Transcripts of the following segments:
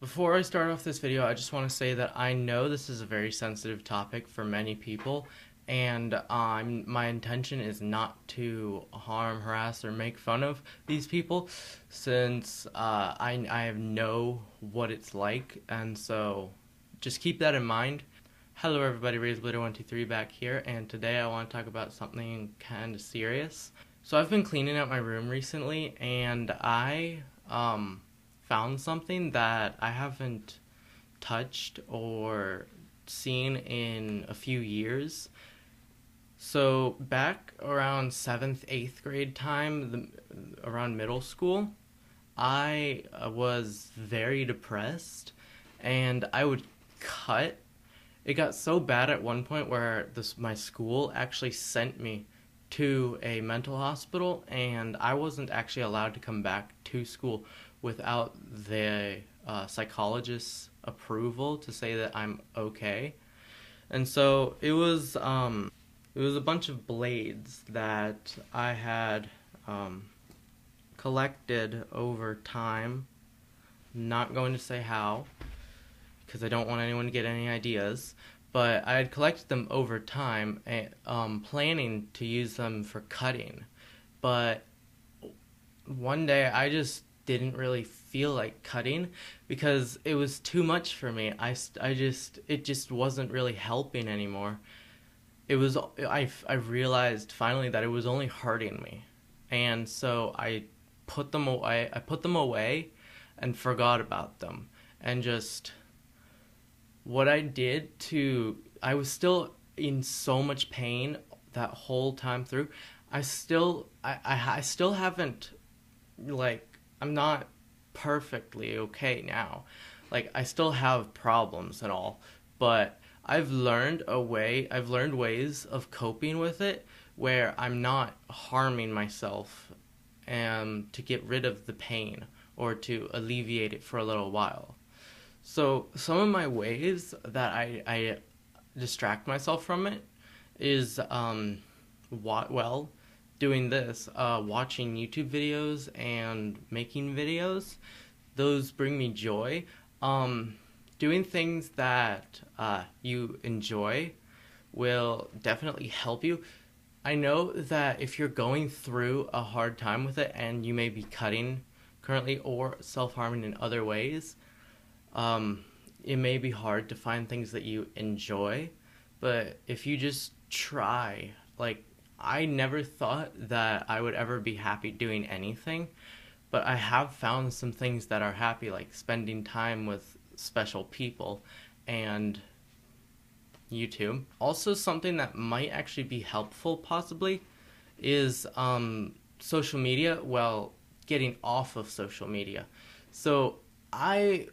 Before I start off this video, I just want to say that I know this is a very sensitive topic for many people, and my intention is not to harm, harass, or make fun of these people, since I know what it's like, and so just keep that in mind. Hello everybody, RazorArmy123 back here, and today I want to talk about something kind of serious. So I've been cleaning out my room recently, and I found something that I haven't touched or seen in a few years. So back around 7th, 8th grade time, around middle school, I was very depressed, and I would cut. It got so bad at one point where my school actually sent me to a mental hospital, and I wasn't actually allowed to come back to school without the psychologist's approval to say that I'm okay. And so it was a bunch of blades that I had collected over time. Not going to say how, because I don't want anyone to get any ideas. But I had collected them over time, planning to use them for cutting. But one day I just didn't really feel like cutting because it was too much for me. It just wasn't really helping anymore. I realized finally that it was only hurting me, and so I put them away. And forgot about them, and just what I did to. I was still in so much pain that whole time through. I still haven't, like, I'm not perfectly okay now. Like, I still have problems and all, but I've learned ways of coping with it where I'm not harming myself to get rid of the pain or to alleviate it for a little while. So some of my ways that I distract myself from it is doing this, watching YouTube videos and making videos. Those bring me joy. Doing things that you enjoy will definitely help you. I know that if you're going through a hard time with it and you may be cutting currently or self-harming in other ways, it may be hard to find things that you enjoy, but if you just try, like, I never thought that I would ever be happy doing anything, but I have found some things that are happy, like spending time with special people and YouTube. Also, something that might actually be helpful possibly is social media. Well, getting off of social media. So I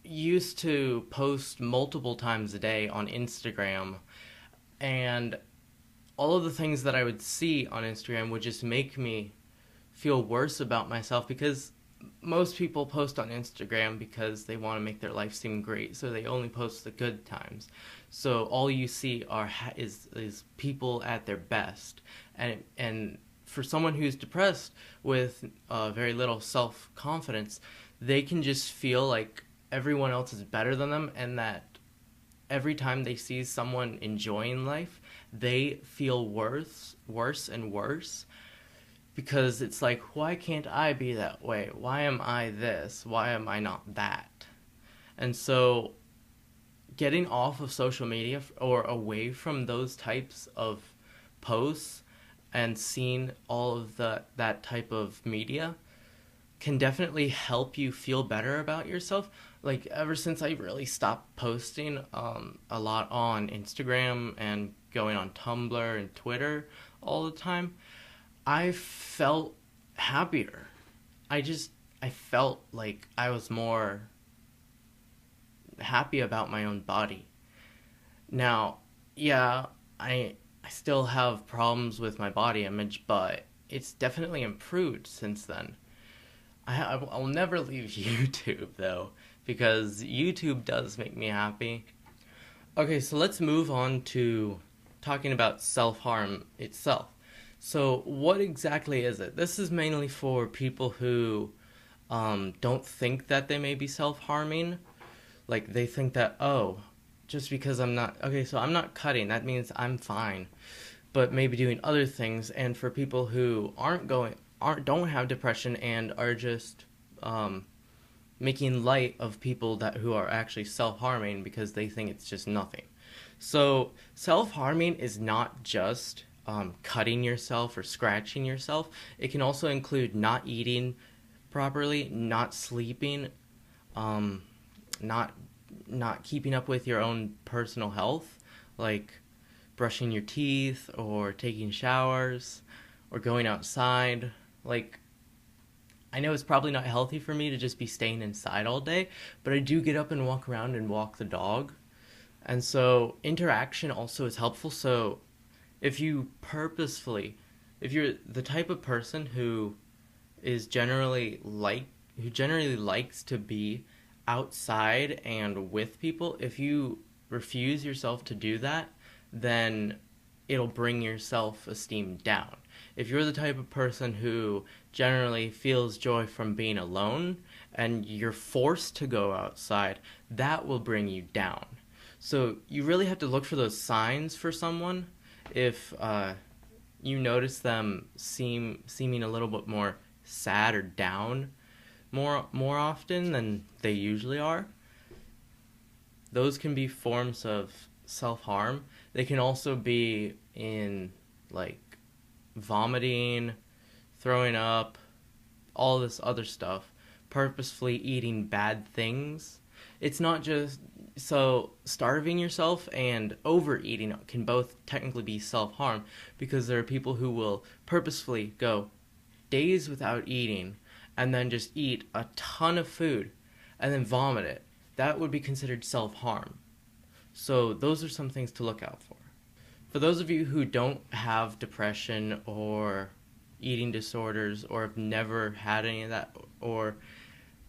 used to post multiple times a day on Instagram, and all of the things that I would see on Instagram would just make me feel worse about myself, because most people post on Instagram because they want to make their life seem great, so they only post the good times. So all you see is people at their best, and for someone who's depressed with very little self-confidence, they can just feel like everyone else is better than them, and that every time they see someone enjoying life, they feel worse and worse, because it's like, why can't I be that way? Why am I this? Why am I not that? And so getting off of social media or away from those types of posts and seeing all of that type of media can definitely help you feel better about yourself. Like, ever since I really stopped posting a lot on Instagram and going on Tumblr and Twitter all the time, I felt happier. I felt like I was more happy about my own body. Now, yeah, I still have problems with my body image, but it's definitely improved since then. I'll never leave YouTube, though, because YouTube does make me happy. Okay, so let's move on to talking about self-harm itself. So what exactly is it? This is mainly for people who don't think that they may be self-harming. Like they think that, oh, just because I'm not okay, so I'm not cutting, that means I'm fine. But maybe doing other things. And for people who don't have depression and are just making light of people that who are actually self-harming because they think it's just nothing. So self-harming is not just cutting yourself or scratching yourself. It can also include not eating properly, not sleeping, um, not not keeping up with your own personal health, like brushing your teeth or taking showers or going outside. Like, I know it's probably not healthy for me to just be staying inside all day, but I do get up and walk around and walk the dog. And so interaction also is helpful. So if you purposefully, if you're the type of person is generally who generally likes to be outside and with people, if you refuse yourself to do that, then it'll bring your self-esteem down. If you're the type of person who generally feels joy from being alone and you're forced to go outside, that will bring you down. So you really have to look for those signs for someone. If you notice them seeming a little bit more sad or down more often than they usually are, those can be forms of self-harm. They can also be in like vomiting, throwing up, all this other stuff, purposefully eating bad things. It's not just so starving yourself and overeating can both technically be self-harm because there are people who will purposefully go days without eating and then just eat a ton of food and then vomit it. That would be considered self-harm. So those are some things to look out for. For those of you who don't have depression or eating disorders or have never had any of that, or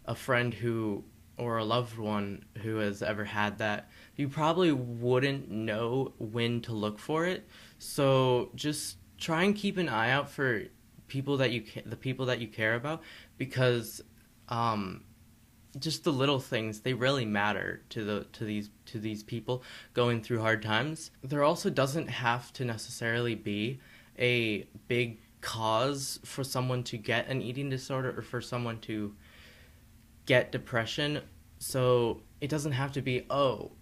a friend who or a loved one who has ever had that, you probably wouldn't know when to look for it. So just try and keep an eye out for the people that you care about, because just the little things, they really matter to these people going through hard times. There also doesn't have to necessarily be a big cause for someone to get an eating disorder or for someone to get depression. So it doesn't have to be, oh,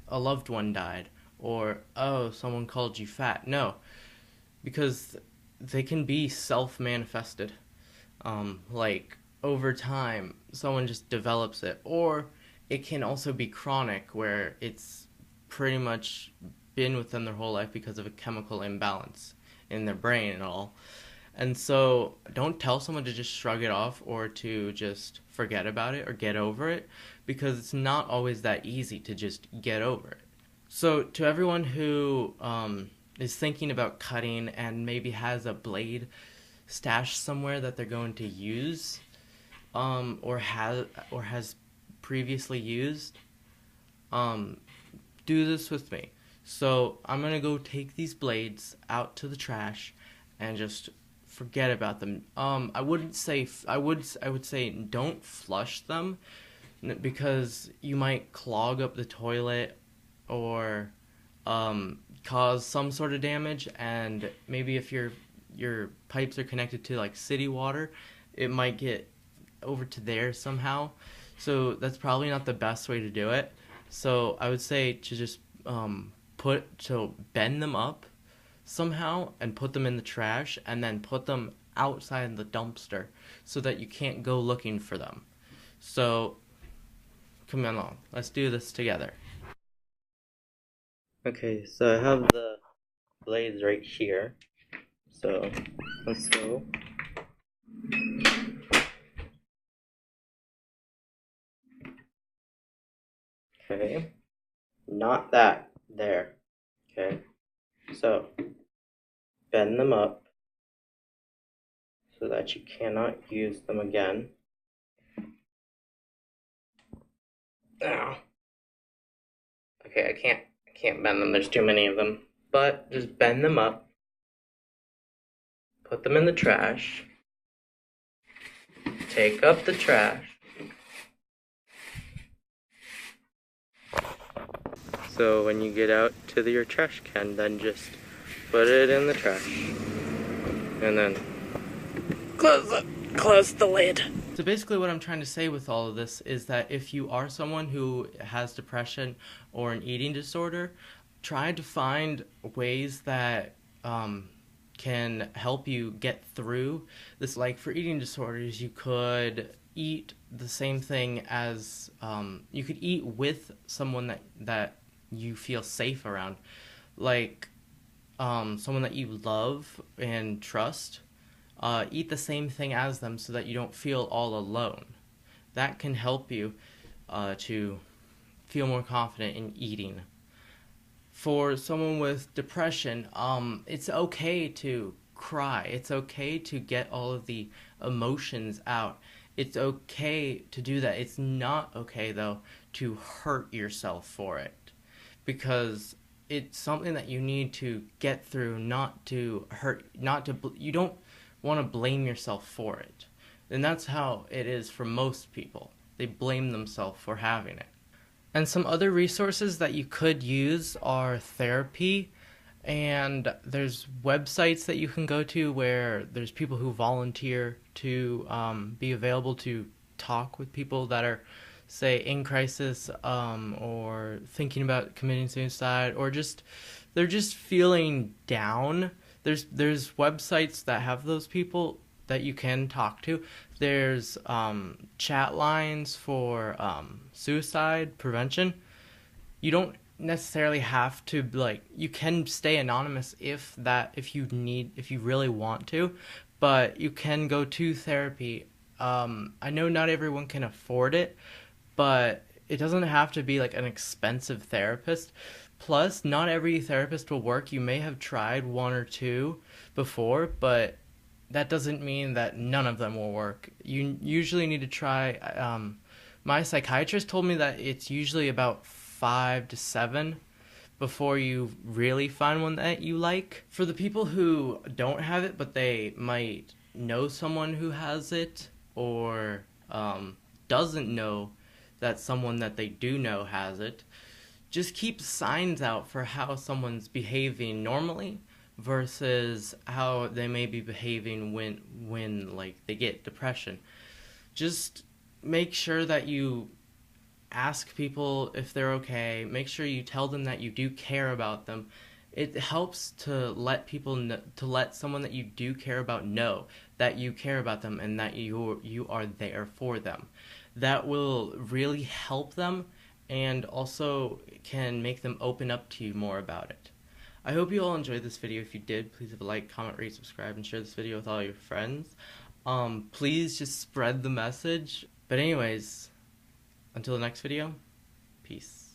a loved one died, or oh, someone called you fat. No, because they can be self-manifested. Like over time, someone just develops it, or it can also be chronic, where it's pretty much been with them their whole life because of a chemical imbalance in their brain and all. And so don't tell someone to just shrug it off or to just forget about it or get over it, because it's not always that easy to just get over it. So to everyone who is thinking about cutting and maybe has a blade stashed somewhere that they're going to use, or has previously used, do this with me. So I'm gonna go take these blades out to the trash and just forget about them. I would say don't flush them, because you might clog up the toilet or cause some sort of damage, and maybe if your pipes are connected to like city water, it might get over to there somehow. So that's probably not the best way to do it. So I would say to just bend them up somehow and put them in the trash, and then put them outside the dumpster so that you can't go looking for them. So come along, let's do this together. Okay, so I have the blades right here. So let's go. Okay, not that, there. Okay, so bend them up so that you cannot use them again. Ow. Okay, I can't bend them, there's too many of them. But just bend them up, put them in the trash, take up the trash. So when you get out to your trash can, then just put it in the trash. And then close the lid. So basically what I'm trying to say with all of this is that if you are someone who has depression or an eating disorder, try to find ways that can help you get through this. Like for eating disorders, you could eat the same thing as, you could eat with someone that you feel safe around. Like someone that you love and trust. Eat the same thing as them so that you don't feel all alone. That can help you to feel more confident in eating. For someone with depression, it's okay to cry. It's okay to get all of the emotions out. It's okay to do that. It's not okay, though, to hurt yourself for it. Because it's something that you need to get through, not to hurt, you don't want to blame yourself for it. And that's how it is for most people. They blame themselves for having it. And some other resources that you could use are therapy, and there's websites that you can go to where there's people who volunteer to be available to talk with people that are, say, in crisis, or thinking about committing suicide, or they're just feeling down. There's websites that have those people that you can talk to. There's chat lines for suicide prevention. You don't necessarily have to, like, you can stay anonymous if you really want to, but you can go to therapy. I know not everyone can afford it, but it doesn't have to be like an expensive therapist. Plus, not every therapist will work. You may have tried one or two before, but that doesn't mean that none of them will work. You usually need to try, my psychiatrist told me that it's usually about 5 to 7 before you really find one that you like. For the people who don't have it, but they might know someone who has it, or doesn't know that someone that they do know has it, just keep signs out for how someone's behaving normally versus how they may be behaving when like they get depression. Just make sure that you ask people if they're okay. Make sure you tell them that you do care about them. It helps to let people know, to let someone that you do care about know that you care about them and that you are there for them. That will really help them, and also can make them open up to you more about it. I hope you all enjoyed this video. If you did, please have a like, comment, rate, subscribe, and share this video with all your friends. Please just spread the message. But anyways, until the next video, peace.